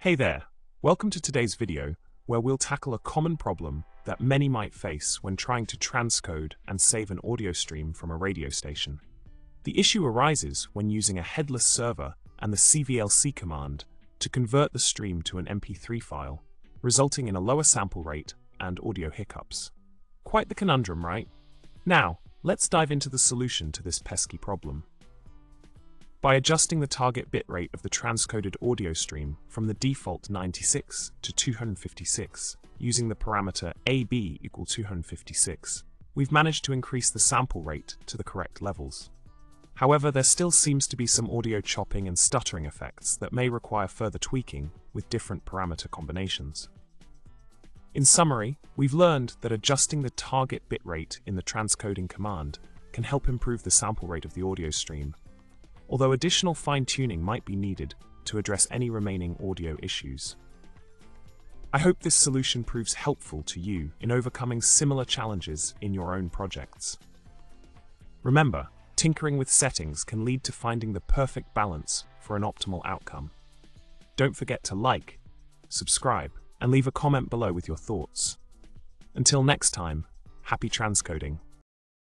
Hey there, welcome to today's video where we'll tackle a common problem that many might face when trying to transcode and save an audio stream from a radio station. The issue arises when using a headless server and the vlc command to convert the stream to an MP3 file, resulting in a lower sample rate and audio hiccups. Quite the conundrum, right? Now, let's dive into the solution to this pesky problem. By adjusting the target bitrate of the transcoded audio stream from the default 96 to 256, using the parameter AB = 256, we've managed to increase the sample rate to the correct levels. However, there still seems to be some audio chopping and stuttering effects that may require further tweaking with different parameter combinations. In summary, we've learned that adjusting the target bitrate in the transcoding command can help improve the sample rate of the audio stream, although additional fine-tuning might be needed to address any remaining audio issues. I hope this solution proves helpful to you in overcoming similar challenges in your own projects. Remember, tinkering with settings can lead to finding the perfect balance for an optimal outcome. Don't forget to like, subscribe, and leave a comment below with your thoughts. Until next time, happy transcoding.